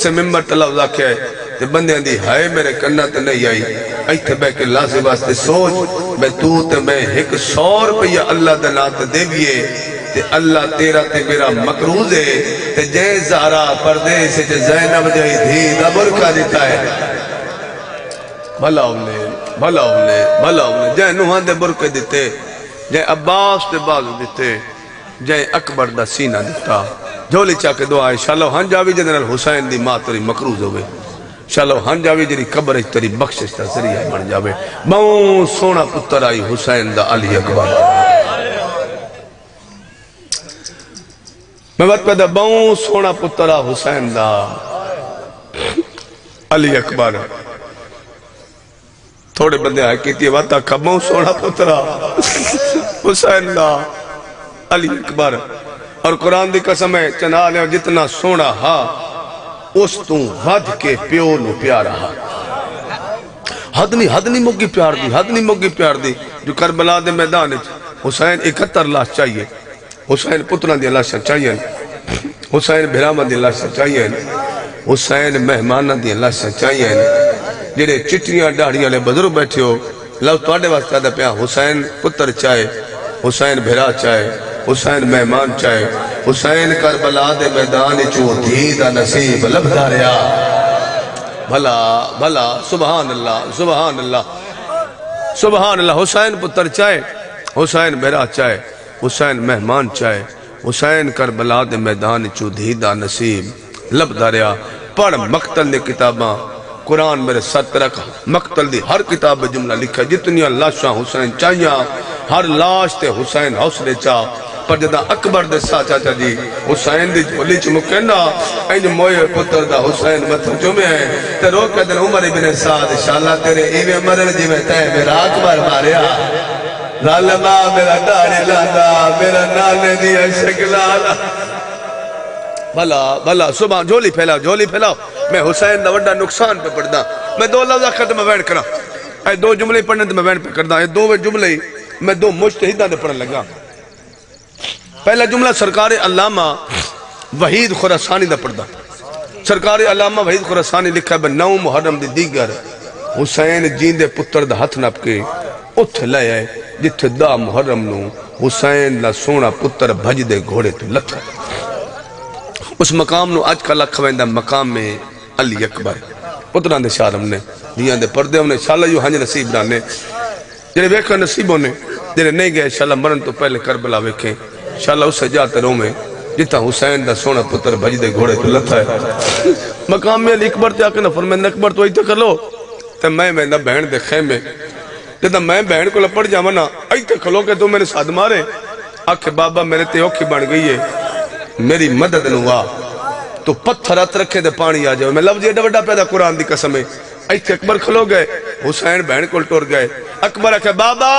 سے ممبر تلفظ آکھے تے بندیاں دی ہائے میرے کنہ تے نہیں آئی ایتھے بے کے اللہ سے واسطے سوچ میں تو تے میں 100 روپیہ اللہ دے نام تے دے بیے تے اللہ تیرا تے میرا مقروض ہے تے جے زہرا پردے سے جے زینب جائی دھی دا برکہ دیتا ہے بھلا ہونے جے نوحان دے برکے دیتے جے عباس دے بازو دیتے جے اکبر دا سینہ دیتا جھولی چاہ کے دعا ہے شالو ہن جاوی جنرل حسین دی ماں تری مقروض ہوئے شالو ہن جاوی جنری قبر تری بخشش تا ذریعہ بن جاوے بہوں سونا پتر آئی حسین دا علی اکبر میں بات پیدا بہوں سونا پتر آ حسین دا علی اکبر تھوڑے بندے آئے کیتی واتا کبہوں سونا پتر آ حسین دا علی اکبر اور قرآن دی قسم ہے چنالے جتنا سونا ہا اس تو ود کے پیو نو پیارا ہا حد نہیں مگی پیار دی جو کربلا دے میدان حسین 71 لاش چاہیے حسین پتران دی لاشاں چاہیے حسین بھرامہ دی لاشاں چاہیے حسین مہمانہ دی لاشاں چاہیے جنہیں چٹیاں ڈاڑیاں لے بزرگ بیٹھے ہو لو توڑے واسطہ دا پیا حسین پتر چاہے حسین بھرا چاہے حسین مہمان چاہے حسین کربلا دے میدان چو دھی دا نصیب لب داریا بھلا سبحان اللہ حسین پتر چاہے حسین بھرا چاہے حسین مہمان چاہے حسین کربلا دے میدان چو دھی دا نصیب لب داریا پڑھ مقتل دے کتاباں قرآن میرے ساتھ رکھ مقتل دی ہر کتاب جملہ لکھا جتنی لاشاں حسین چاہیاں ہر لاش تے حسین حوصلے چاہ پر جدہ اکبر دے سا چاچا جی حسین دی جھولی چمکنا اینج موئے پتر دا حسین مطلب چومے ہیں تے رو کے دن عمر ابن سعد انشاءاللہ تیرے ایوے مرن جی میں تے میرا اکبر ماریا ظالمہ میرا داری لانا میرا نانے دیا شکلالا بھلا صبح جھولی پھیلاؤ میں حسین دا وڈا نقصان پہ پڑھدا میں 2 لفظہ ختم میں وین کرا اے 2 جملے پڑھنے تو میں وین پہ کردا اے 2 جملے میں 2 مجتہداں دے پڑھن لگا پہلا جملہ سرکار علامہ وحید خراسانی دا پڑھدا سرکار علامہ وحید خراسانی لکھا ہے 9 محرم دی دیگر حسین جیندے پتر دا ہتھ نپ کے اتھ لے آئے جتھے 10 محرم نو حسین دا سونا پتر بھج دے گھوڑے تو لتھا اس مقام نو آج کا لکھ ویندہ مقام میں علی اکبر پتران دے شارم نے دیاں دے پردے ہونے شاءاللہ یو ہنج نصیب رانے جنہیں ویکھا نصیب ہونے جنہیں نہیں گئے شاءاللہ مرن تو پہلے کربلا ویکھیں شاءاللہ اس سے جاتے رو میں جتا حسین دا سونا پتر بھج دے گھوڑے تو لتھا ہے مقام میں علی اکبر تے آکے نہ فرمائن اکبر تو ایتے کر لو تے میں نہ بہن دے خیمے جتا میں بہن کو لپڑ جامنا ایتے کھلو کہ تو میں نے ساتھ مارے آکے بابا میرے تے اوکھی بن گئی ہے میری مدد نوا تو پتھر ات رکھے دے پانی آ جاؤ میں لفظ یہ ڈوڑا پیدا قرآن دی قسم ہے ایتھے اکبر کھلو گئے حسین بہن کو ٹور گئے اکبر آکھے بابا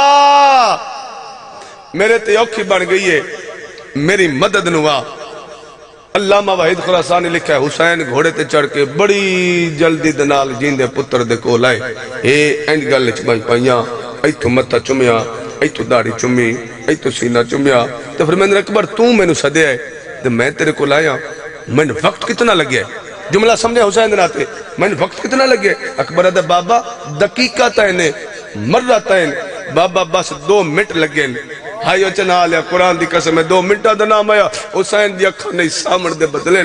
میرے تے اوکھی بن گئی ہے میری مدد نوا علامہ وحید خراسانی لکھا ہے حسین گھوڑے تے چڑھ کے بڑی جلدی دنال جیندے پتر دے کو لائے اے اینڈ گل چمائی پائیاں ایتھو متھا چمیا ایتھو داڑھی چمی ایتھو سینہ چمیا تو پھر میں نے اکبر تو میں نے سدے ہے تو میں تیرے کو لایا میں نے وقت کتنا لگے جملہ سمجھے حسین راتے میں نے وقت کتنا لگے اکبر دے بابا دقیقہ تینے مرہ تین بابا بس 2 منٹ لگے ہائیو چنا لیا قرآن دی قسم ہے 2 منٹہ دا نام آیا حسین دی اکھا نہیں سامن دے بدلے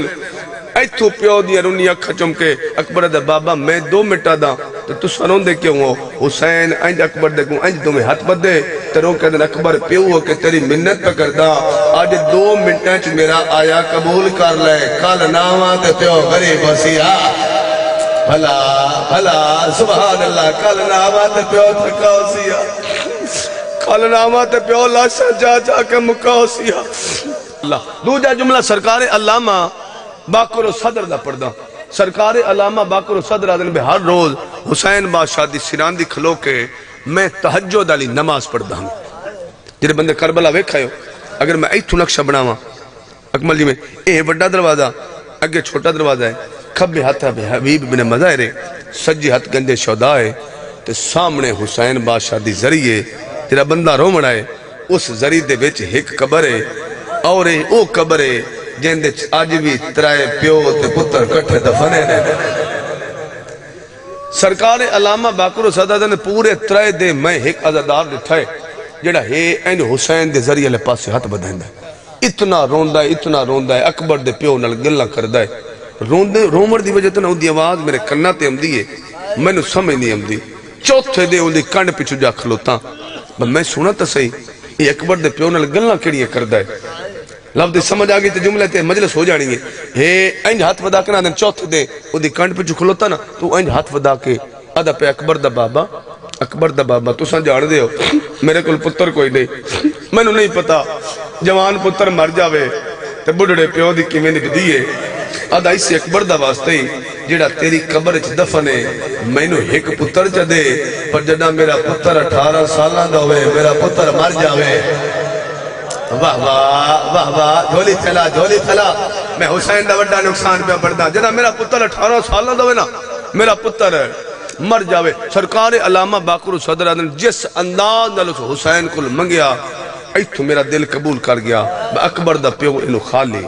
ایتھو پیو دی رونی اکھا چمکے اکبر دے بابا میں 2 منٹہ دا تو سنون دے کیوں ہو حسین انج اکبر دے کیوں انج تمہیں ہاتھ بدے تیروں کہ دن اکبر پیو ہو کہ تیری منت پہ کردہ آج 2 منٹیں چ میرا آیا قبول کر لے کال ناما تے پیو غریب سیا بھلا سبحان اللہ کال ناما تے پیو تھکاو سیا کال ناما تے پیو لاشا جا کے مکاو سیا اللہ دوجہ جملہ سرکار علامہ باقر و صدر دا پردہ سرکار علامہ باقر و صدر آدھن بے ہر روز حسین بادشاہ دی سران دی کھلو کے میں تہجد علی نماز پڑھدا ہوں جنہیں بندے کربلا ویکھا ہو اگر میں ایتھو نقشہ بناواں اکمل جی میں اے بڑا دروازہ اگے چھوٹا دروازہ ہے کھبے ہاتھ حبیب بن مظاہرے سجی ہاتھ گندے شہدائے تے سامنے حسین بادشاہ دی ذریعے جنہیں بندہ رومن آئے اس ذریعے دے بیچ ایک قبر ہے اور او قبر ہے جندے آج بھی ترائے پیو تے پتر کٹھے دفنے نے سرکار علامہ باقر صدر نے پورے ترائے دے میں ایک عزادار لٹھائے جڑا ہے این حسین دے ذریعے لے پاس سے ہاتھ بدھائندہ ہے اتنا روندہ ہے اکبر دے پیو نل گلہ کردہ ہے رومر دی وجہ تو نہ دی آواز میرے کنہ تے امدی ہے میں نے سمجھ نہیں امدی چوتھے دے ان دی کنڈ پچھو جا کھلوتا میں سنا تا صحیح یہ اکبر دے پیو نل گلہ کڑی کردہ ہے لفظ دی سمجھ آگئی تے جملے تے مجلس ہو جانی ہے انج ہاتھ ودا کے نا چوتھے دے ان دی کنڈ پچھو کھلوتا نا تو انج ہاتھ ودا کے آدھا پہ اکبر دا بابا تو سن جان دے ہو میرے کل پتر کوئی نہیں میں نے نہیں پتا جوان پتر مر جاوے تے بڑھڑے پیو دی کی میں نے دیئے آدھا اس سے اکبر دا واسطے ہی جڑا تیری قبر اچھ دفنے میں نے ایک پتر چا دے پر جڑا میرا پتر 18 سالان دا ہوئے میرا پتر مر جاوے واہ واہ واہ جھولی پھیلا میں حسین دا وڈا نقصان پہ بڑھدا جڑا میرا پتر 18 سالان دا ہوئے نا میرا پتر مر جاوے سرکار علامہ باقر صدر نے جس انداز نال اس حسین کو منگیا ایتھو میرا دل قبول کر گیا اکبر دا پیو انہوں خالی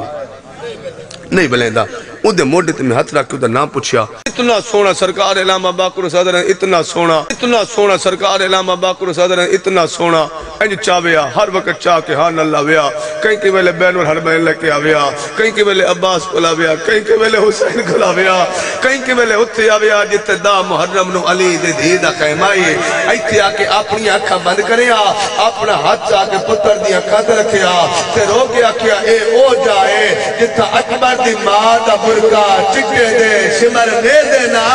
نہیں بلیندہ او دے موڈے تے میں ہاتھ رکھ کے او دا نام پوچھیا اتنا سونا سرکار علامہ باقر صدر نے اتنا سونا سرکار علامہ باقر صدر نے اتنا سونا انج چاویا ہر وقت چاہ کے ہاں اللہ ویا کہیں کے ویلے بین والحرمین لکے آویا کہیں کے ویلے عباس کو لاویا کہیں کے ویلے حسین کو لاویا کہیں کے ویلے اتھے آویا جتے دا محرم نو علی دے دیدہ قیمائی ایتھے آکے اپنی آنکھا بند کریا اپنا ہاتھ آکے پتر دی آنکھا دے رکھیا تے رو کے آکھیا اے او جائے جتا اکبر دی ماں دا برکا چکے دے شمر دے دینا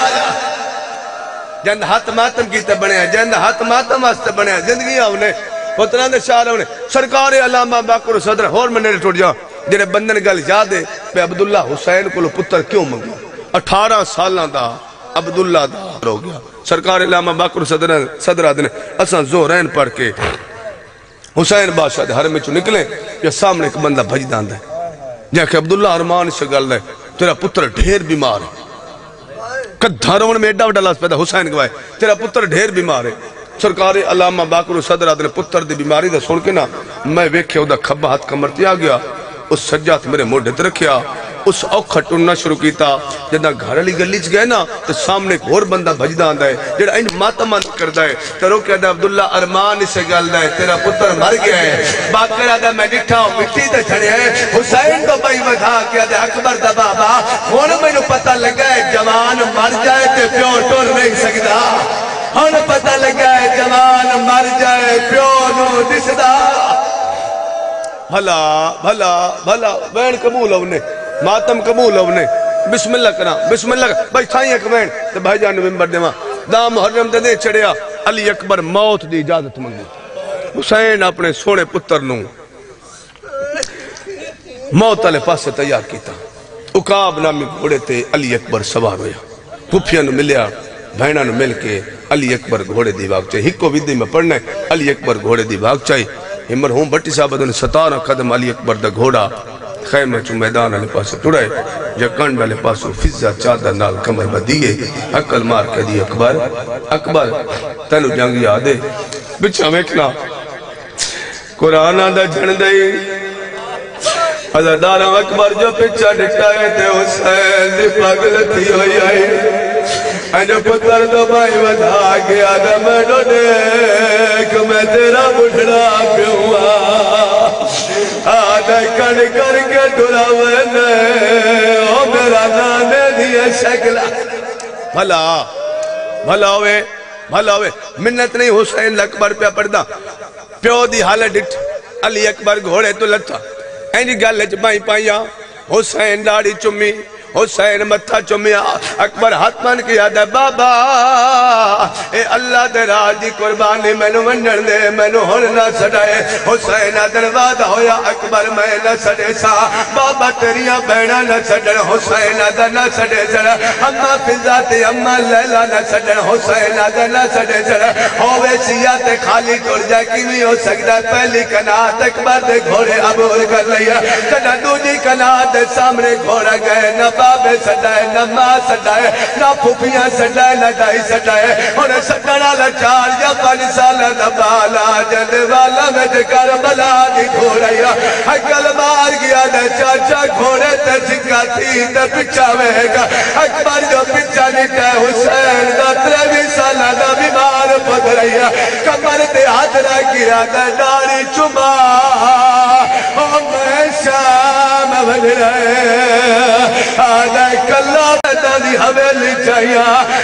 جند ہاتھ ماتم کی تے بنیا جند ہاتھ ماتم واسطے بنیا زندگی آونے پتران دے شاہ آونے سرکار علامہ باقر صدر اور میں نے ٹوٹ جا جنہیں بندن گل یاد ہے پہ عبداللہ حسین کو لو پتر کیوں منگا 18 سالہ دا عبداللہ دا ہو گیا سرکار علامہ باقر صدر آدھنے اساں زہرین پڑھ کے حسین بادشاہ دے حرم چو نکلیں یا سامنے ایک بندہ بھج داندہ ہے جا کہ عبداللہ ارمان سے گل ہے تیرا پتر ڈھیر بیمار ہے کدھارون میں ایڈا وڈا لاس پیدا حسین گوائے تیرا پتر ڈھیر بیمار ہے سرکار علامہ باقر صدر آدھنے پتر دی بیماری دا سن کے نا میں ویکھے او دا کھبا ہاتھ کمرتی آگیا اس سجات میرے موڈے تے رکھیا اس اوکھا ٹننا شروع کیتا جدہ گھر علی گلیچ گئے نا تو سامنے ایک اور بندہ بھجدہ آندہ ہے جڑا انج ماتمان کردہ ہے تو رو کہتا ہے عبداللہ ارمان اسے گالدہ ہے تیرا پتر مر گیا ہے بات کرا دا میں نٹھا ہوں مٹی دے چھڑے ہیں حسین تو بھائی وکھا کیا دے اکبر دا بابا ہونا میں نے پتہ لگا ہے جوان مر جائے تے پیو ٹور نہیں سکتا ہونا پتہ لگا ہے جوان مر جائے پیو نو دسدا بھلا بین قبول ہونے ماتم قبول ہونے بسم اللہ کرنا بسم اللہ کرنا بھائی تھائیں ایک بین تو بھائی جان ممبر دے ماں دا محرم دے چڑیا علی اکبر موت دی اجازت منگی حسین اپنے سونے پتر نوں موت علی پاس سے تیار کیتا اقاب نامی گھوڑے تے علی اکبر سوار ہویا پھوپیاں نو ملیا بھائنہ نو مل کے علی اکبر گھوڑے دی باگ چاہی ہکو ویدی میں پڑھنے علی اکبر گھوڑے دی باگ چاہی مرحوم بھٹی صاحب نے 17 قدم علی اکبر دا گھوڑا خیمہ چو میدان علی پاسو ٹوڑائے یا کنڈ علی پاسو فضا چادر نال کمر بدیئے حقل مار کے دی اکبر تنو جنگ یادے بچہ میکنا قرآن آدھا جھن دئی حضردار اکبر جو پچھا ڈٹائے تے حسین دی پاگلتی ہوئی آئی جو پتر تو بھائی ودھا گیا دا میں نو دیکھ میں تیرا بڑھڑا پیوں آدھا کڑ کر کے ڈھلا وینے او میرا نانے دیئے شکلہ بھلا ہوئے منت نہیں حسین اکبر پہ پڑھدا پیو دی حالت ڈٹ علی اکبر گھوڑے تو لتا اینی گل جبائیں پائیا حسین ڈاڑی چمی حسین متھا چمیا اکبر ہاتھ مان کیا دے بابا اے اللہ دے راج دی قربانی میں نو منڈن دے میں نو ہن نہ سڑائے حسین دروازہ ہویا اکبر میں نہ سڑے سا بابا تیریاں بہنا نہ سڑن حسین دا نہ سڑے سڑ اما فضا تے اما لیلا نہ سڑن حسین دا نہ سڑے سڑ ہوے سیا تے خالی ٹر جائے کیویں ہو سکدا پہلی کنات اکبر دے گھوڑے عبور کر لیا کنا دوجی کنات دے سامنے گھوڑا گئے نہ بابے سڈائے نہ ماں سڈائے نہ پھوپیاں سڈائے نہ ڈائی سڈائے انہیں سڈنا لچار یا 5 سال دا بالا جن والا میں کربلا دی گھوڑیا اکل مار گیا دے چاچا گھوڑے تے سکا تھی تے پچھا وے گا اکبر جو پچھا نٹے حسین دا 23 سال دا بیمار پد رہیا کمر تے ہاتھ رہ گیا دے ڈاری چما او میں شام بھل رہے آدھے کلا دانی حویلی چاہیا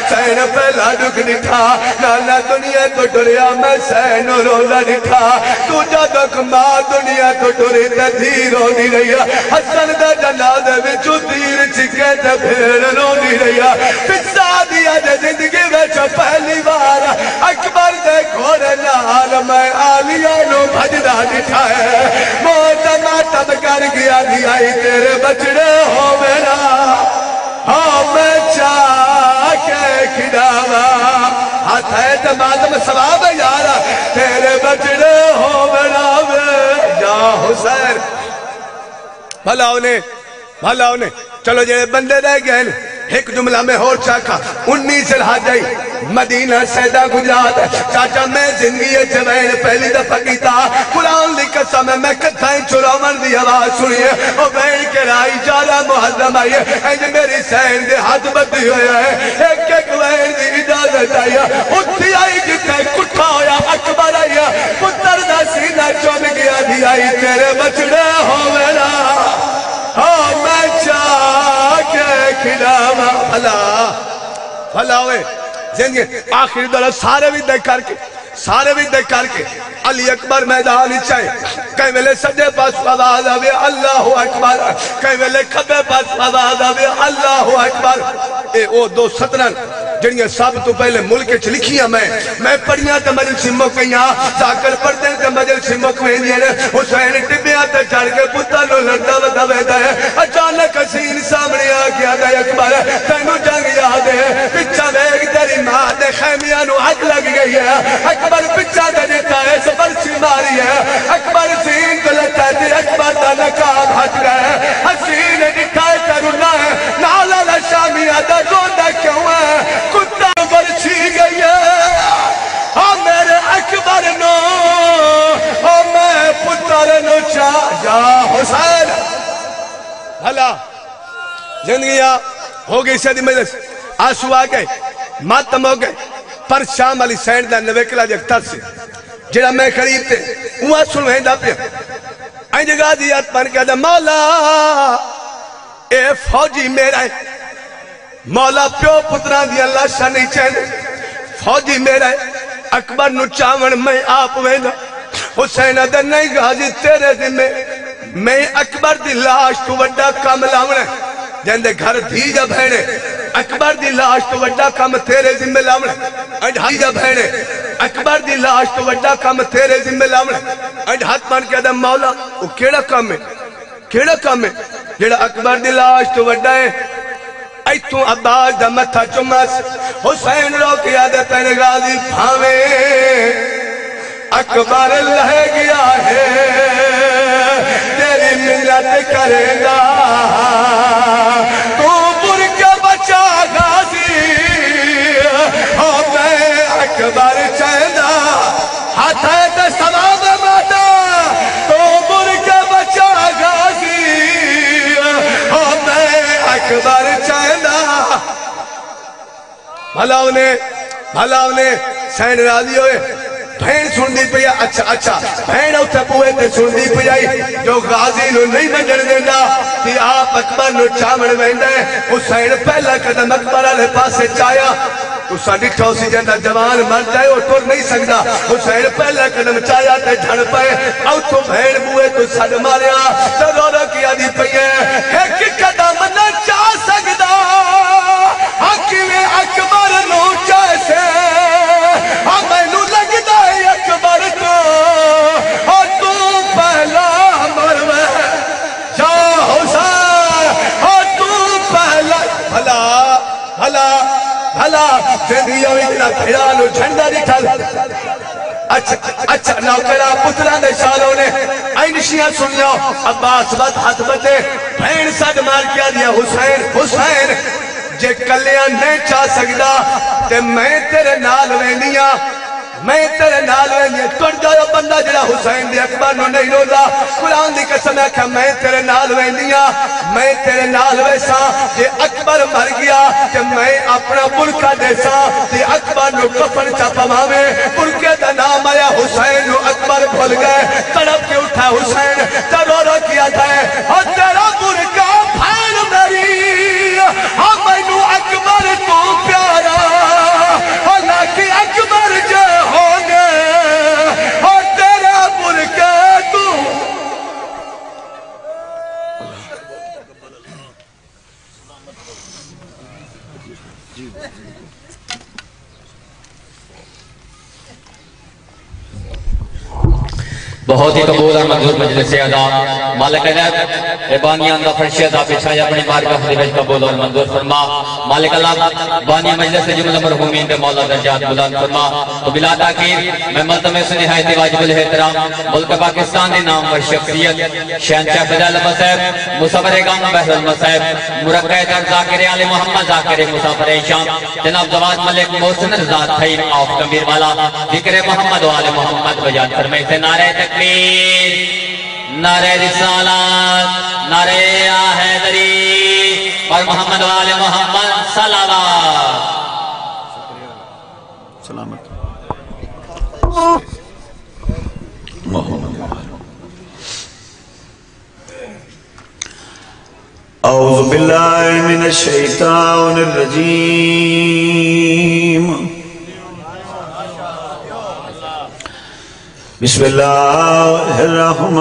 سین پہلا دکھ نکھا نانا دنیا تو ڈریا میں سین روزہ نکھا تو جا دکھ ماں دنیا تو ڈری تے دھی رونی رہیا حسن دے جنادے بچو تیر چکے تے پھر رونی رہیا پچھا دیا جے زندگی بچو پہلی بار اکبر دے گھوڑے نال میں آلیہ نو بھجدہ دکھائے موتا ماتب کر گیا دیائی تیرے بچڑے ہو میرا ہاں میں چاہ کے کھڑاوا ہاتھ ہے تمادم ثواب یارا تیرے بچڑے ہو میرا یا حسین بھلا انہیں چلو جڑے بندے رہ گئے ایک جملہ میں اور چاکا 19 رہا جائی مدینہ سیدہ گجرات چاچا میں زندگی چوین پہلی دفعہ کیتا قرآن دی قسم میں کتھائیں چراؤن دی آواز سنیے او بین کے رائی جارہ محرم آئیے اینج میری سین دے ہاتھ بدی ہویا ہے ایک وین دی اجازت آئیا اٹھتی آئی جتے کٹھا ہویا اکبر آئیا پتر دا سینہ چون گیا دی آئی تیرے بچڑے ہو میرا ہاں میں چاہ کے کھلاوا بھلا ہوئے زندگی آخری دولت سارے بھی دیکھ کر کے علی اکبر میدان چاہے کہیں ویلے سجے پاس آواز آوے اللہ اکبر کہیں ویلے کھبے پاس آواز آوے اللہ اکبر اے او 2 سطرن جنہیں سب تو پہلے ملک چ لکھیاں میں پڑھیاں تے مجل سمو کہیاں ساکر پڑھتے ہیں تے مجل سمو کہیاں حسین ٹبیاں تے چڑھ کے پتہ لو لڑتا ودا ویدہ ہے اچانک حسین سامنے آ گیا دے اکبر تینو جنگ یاد ہے پچھا ویگ تیری ماں دے خیمیاں نو حق لگ گئی ہے اکبر پچھا دے دیتا ہے سبر سی ماری ہے اکبر سین کو لگتا ہے اکبر دا نکاب ہٹ گئے حسین دکھا ہے ترونا ہے نالا لشامیہ دا زودہ کیوں ہے کتا برچی گئی ہے ہاں میرے اکبر نو ہاں میں پتر نو چاہ یا حسین بھلا زندگیاں ہو گئی سیدی مجلس آنسو آ گئے ماتم ہو گئے پر شام علی سینڈ دا نویکلا جگ تر سے جڑا میں قریب تے وہاں سنوہیں دا پیا این جگہ دیات پان کہا دا مولا اے فوجی میرا ہے مولا پیو پتران دی اللہ شاہ نہیں چاہنے فوجی میرا ہے اکبر نو چاون میں آپ وینا حسین ادھر نہیں غازی تیرے دن میں اکبر دی لاش تو وڈا کام لاؤنے جندے گھر دھی جا بھینے اکبر دی لاش تو وڈا کام تیرے ذمہ لاؤنے انج ہاتھ جا بھینے اکبر دی لاش تو وڈا کام تیرے ذمہ لاؤنے انج ہاتھ مان کے آدھا مولا وہ کیڑا کام ہے جیڑا اکبر دی لاش تو وڈا ہے ایتوں عباس دا متھا چمس حسین رو کیا دے تین غازی پھاوے اکبر لہ گیا ہے تیری ملت کرے گا تو بر کے بچا غازی ہو میں اکبر چاہدہ ہاتھ ہے تے سواب ماتا تو بر کے بچا غازی ہو میں اکبر چاہدہ بھلا انہیں سین راضی ہوئے بھین سن دی پیا اچھا بھین اوٹھے پوئے تے سن دی پیائی جو غازی نو نہیں بجڑ دینا کہ آپ اکبر نو چاوڑ ویندے حسین پہلا قدم اکبر علیہ پاسے چایا تو ساڑھی ٹھوسی جندہ جوان مر جائے اور ٹور نہیں سکتا حسین پہلا قدم چایا تے جھڑ پائے او تو بھین بوئے تو سڑ ماریا تو رو رو کیا دی پیے ایک قدم نہ چاہ سکتا حکم اکبر نو چاہے ہمیں نو لگتا ہے اکبر تو اور تو پہلا مروے یا حسین اور تو پہلا بھلا زندگیوں اتنا پھیرانو جھنڈا دکھا اچھا نوکرہ پتران دے شالوں نے اینشیاں سن لیا عباس بد حد بتے بھین سد مار کیا دیا حسین جے کلیاں نہیں چاہ سکدا تے میں تیرے نال وینیاں ٹوٹ جاؤ بندہ جڑا حسین دے اکبر نو نہیں رودا قرآن دی قسم ہے کہ میں تیرے نال ویندیاں میں تیرے نال ویسا جے اکبر مر گیا کہ میں اپنا برکہ دیسا تے اکبر نو کفن چاپا ماوے برکے دا نام آیا حسین نو اکبر بھول گئے تڑپ کے اٹھا حسین ترورا کیا جائے اور تیرا برکہ بھین میری میں نو اکبر تو پیارا حالانکہ اکبر جے ہونے اور تیرا برکہ تو بہت ہی قبول اور منظور مجلس اعلیٰ مالک عنایت بانیان دا فرش عذاب بچھایا اپنی بارگاہ خدمت قبول اور منظور فرما مالک اللہ بانی مجلس جملہ مرحومین دے مولا درجات بلند فرما تو بلا تاخیر میں ملتمس نہایت واجب الاحترام ملک پاکستان دے نام و شخصیت شہنشاہ فضل المصعب مصور گام بحر المصعب مرقع در ذاکر آل محمد ذاکر مسافر شام جناب جواد ملک محسن رضا تھیم آف کمیر والا ذکر محمد و آل محمد بجان فرمائے سے نعرہ تکبیر نعرہ رسالات نعرہ حیدری اور محمد و آل محمد صلوات سلامت اعوذ باللہ من الشیطان الرجیم بسم اللہ الرحمن